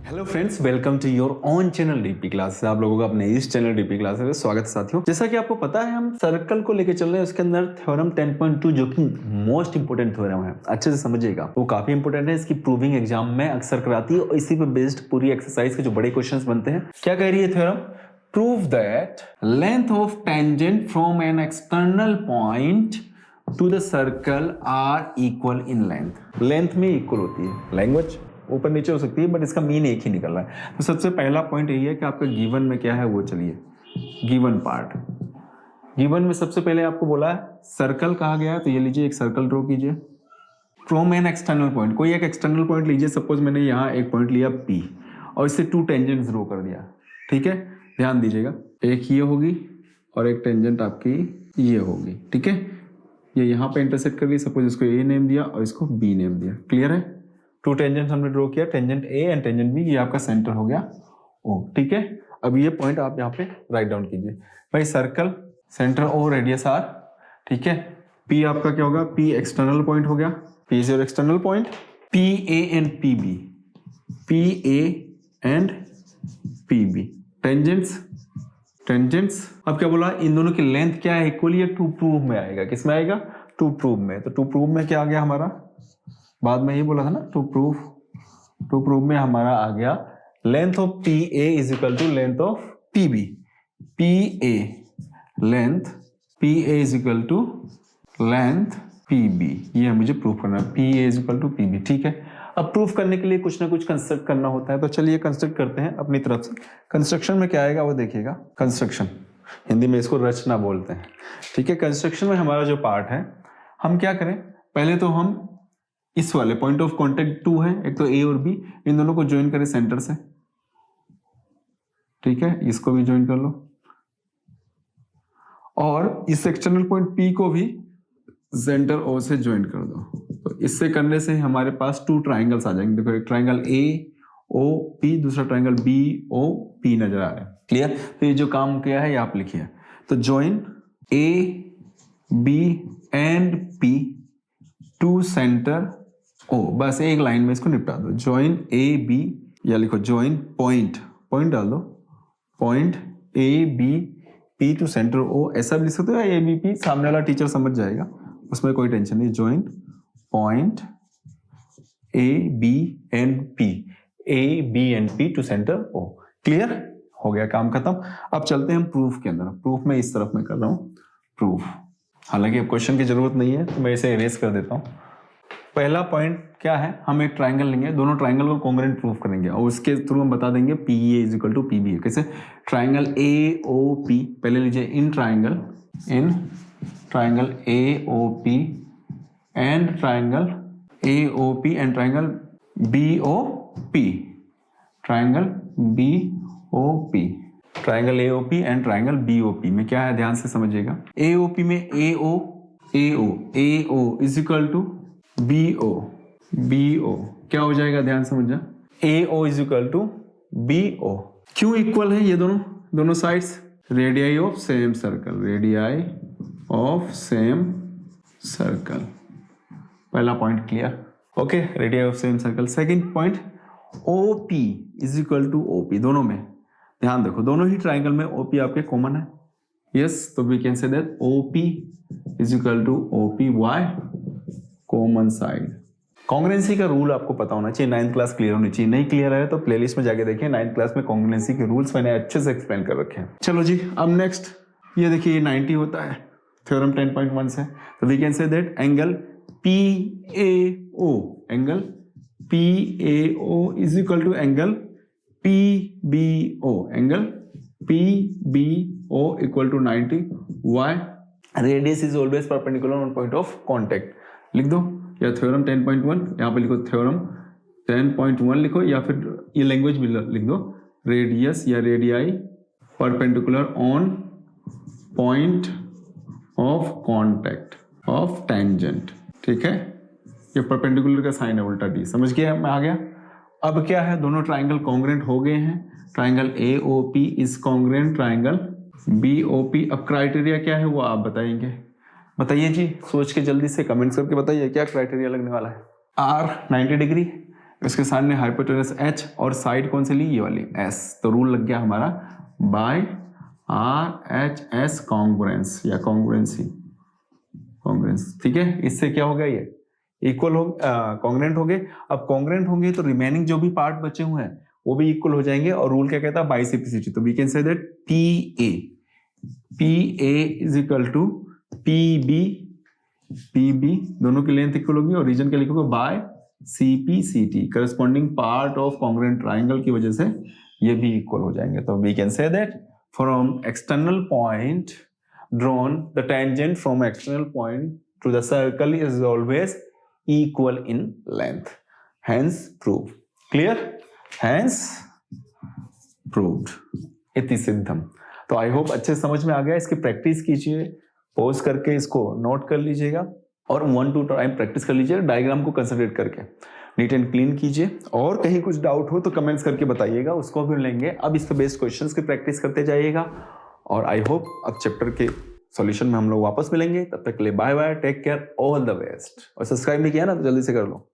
Hello friends, welcome to your own channel DP classes. आप लोगों का अपने इस चैनल डीपी क्लासेस में स्वागत है साथियों। जैसा कि आपको पता है, हम सर्कल को लेकर चल रहे हैं। उसके अंदर थ्योरम 10.2 जो कि मोस्ट इंपोर्टेंट थ्योरम है, अच्छे से समझिएगा, वो काफी इंपोर्टेंट है। इसकी प्रूविंग एग्जाम में अक्सर कराती है और इसी पे बेस्ड पूरी एक्सरसाइज के जो बड़े क्वेश्चंस बनते हैं। क्या कह रही है theorem? Prove that length of tangent from an external point to the circle are equal in length. Length में इक्वल होती है, लैंग्वेज ऊपर नीचे हो सकती है बट इसका मीन एक ही निकल रहा है। तो सबसे पहला पॉइंट यही है कि आपका गिवन में क्या है वो, चलिए गिवन पार्ट। गिवन में सबसे पहले आपको बोला है सर्कल कहा गया है, तो ये लीजिए एक सर्कल ड्रॉ कीजिए फ्रॉम एन एक्सटर्नल पॉइंट। कोई एक एक्सटर्नल पॉइंट लीजिए, सपोज मैंने यहाँ एक पॉइंट लिया P और इससे 2 टेंजेंट्स ड्रॉ कर दिया। ठीक है, ध्यान दीजिएगा, एक ये होगी और एक टेंजेंट आपकी ये होगी। ठीक है, ये यहाँ पे इंटरसेक्ट कर ली, सपोज इसको A नेम दिया और इसको B नेम दिया। क्लियर है? 2 टेंजेंट हमने ड्रॉ किया, tangent A and tangent B, ये आपका सेंटर हो गया O। ठीक है, अब ये पॉइंट आप यहाँ पे राइट डाउन कीजिए। भाई circle centre O radius R। ठीक है, P आपका क्या होगा? P एक्सटर्नल पॉइंट हो गया, P is your external point. PA and PB, PA and PB tangents. अब क्या बोला? इन दोनों की लेंथ क्या है? इक्वली है। टू प्रूव में आएगा, किस में आएगा? टू प्रूव में। तो टू प्रूव में क्या आ गया हमारा? बाद में ये बोला था ना, टू प्रूव में हमारा आ गया length of PA is equal to length of PB। Length PA is equal to length PB, ये मुझे प्रूव करना है। PA is equal to PB। ठीक है, अब प्रूफ करने के लिए कुछ ना कुछ कंस्ट्रक्ट करना होता है, तो चलिए कंस्ट्रक्ट करते हैं अपनी तरफ से। कंस्ट्रक्शन में क्या आएगा वो देखिएगा। कंस्ट्रक्शन, हिंदी में इसको रचना बोलते हैं। ठीक है, कंस्ट्रक्शन में हमारा जो पार्ट है, हम क्या करें? पहले तो हम इस वाले पॉइंट ऑफ कांटेक्ट 2 है, एक तो A और B, इन दोनों को ज्वाइन करें सेंटर से। ठीक है, इसको भी ज्वाइन कर लो और इस एक्सटर्नल पॉइंट P को भी सेंटर O से ज्वाइन कर दो। तो इससे करने से हमारे पास 2 ट्राइंगल्स आ जाएंगे। देखो, एक ट्राइंगल AOP, दूसरा ट्राइंगल BOP नजर आ रहा है। क्लियर? तो ये जो काम किया है ये आप लिखिए। तो join AB and P to centre O, बस एक लाइन में इसको निपटा दो। ज्वाइन AB, या लिखो ज्वाइन पॉइंट डाल दो, point ABP to centre O, ऐसा भी लिख सकते हो, ABP सामने वाला टीचर समझ जाएगा, उसमें कोई टेंशन नहीं। Join point AB and P to centre O। Clear? हो गया, काम खत्म। अब चलते हैं हम प्रूफ के अंदर। प्रूफ में इस तरफ में कर रहा हूं प्रूफ, हालांकि अब क्वेश्चन की जरूरत नहीं है तो मैं इसे इरेज कर देता हूं। पहला पॉइंट क्या है? हम एक ट्राइंगल लेंगे, दोनों ट्राइंगल को कॉन्ग्रुएंट प्रूफ करेंगे और उसके थ्रू हम बता देंगे PA is equal to PB है। कैसे? ट्राइंगल AOP पहले लीजिए, in triangle AOP and triangle AOP and triangle BOP, triangle BOP, triangle AOP and triangle BOP में क्या है? ध्यान से समझिएगा। AOP में AO is equal to BO क्या हो जाएगा? ध्यान समझना, AO is equal to BO। क्यों इक्वल है ये दोनों sides? Radii of same circle. पहला point clear? Okay, radii of same circle. Second point, OP is equal to OP, दोनों में ध्यान देखो, दोनों ही ट्राइंगल में OP आपके कॉमन है। यस, तो we can say that OP is equal to OP why common side. Congruency का रूल आपको पता होना चाहिए, 9th क्लास क्लियर होनी चाहिए। नहीं क्लियर है तो प्लेलिस्ट में जाके देखिए, 9th क्लास में कॉन्ग्रुएंसी के रूल्स मैंने अच्छे से एक्सप्लेन कर रखे हैं। चलो जी, अब नेक्स्ट ये देखिए, ये 90 होता है थ्योरम 10.1 से, तो we can say that angle PAO is equal to angle PBO equal to 90। Why? Radius is always perpendicular on point of contact. लिख दो, या थ्योरम 10.1, यहाँ पे लिखो थ्योरम 10.1 लिखो, या फिर ये लैंग्वेज भी लिख दो, रेडियस या radii perpendicular on point of contact of tangent. ठीक है, ये परपेंडिकुलर का साइन है, उल्टा D। समझ गया? मैं आ गया। अब क्या है? दोनों ट्राइंगल कॉन्ग्रुएंट हो गए हैं। Triangle AOP is congruent triangle BOP। अब क्राइटेरिया क्या है वो आप बताएंगे। बताइए जी, सोच के जल्दी से कमेंट्स करके बताइए क्या क्राइटेरिया लगने वाला है। R 90 डिग्री, इसके सामने हाइपोटेनस h और साइड कौन सी ली, ये वाली s, तो रूल लग गया हमारा बाय RHS कॉन्ग्रुएंस या कॉन्ग्रुएंसी, कॉन्ग्रुएंस, ठीक है। इससे क्या हो गया, ये इक्वल हो, कॉन्ग्रुएंट हो गए। अब कॉन्ग्रुएंट होंगे तो रिमेनिंग जो भी पार्ट बचे हुए हैं वो भी इक्वल हो जाएंगे, और रूल क्या कहता है, बाइसेप्सिटी। तो we can say that PA is equal to PB दोनों की लेंथ इक्वल होगी, और रीजन क्या लिखोगे, by CPCT, corresponding part of congruent triangle की वजह से ये भी इक्वल हो जाएंगे। तो we can say that from external point drawn the tangent from external point to the circle is always equal in length, hence prove. Clear, hence proved, इति सिद्धम। तो आई होप अच्छे समझ में आ गया। इसकी प्रैक्टिस कीजिए, पॉज करके इसको नोट कर लीजिएगा और 1-2 टाइम प्रैक्टिस कर लीजिए, डायग्राम को कंसंट्रेट करके नीट एंड क्लीन कीजिए। और कहीं कुछ डाउट हो तो कमेंट्स करके बताइएगा, उसको भी लेंगे। अब इस पे बेस्ड क्वेश्चंस की प्रैक्टिस करते जाइएगा, और आई होप अब चैप्टर के सॉल्यूशन में हम लोग वापस मिलेंगे। तब तक के लिए bye bye, take care, all the best. और सब्सक्राइब नहीं किया ना तो जल्दी से कर लो।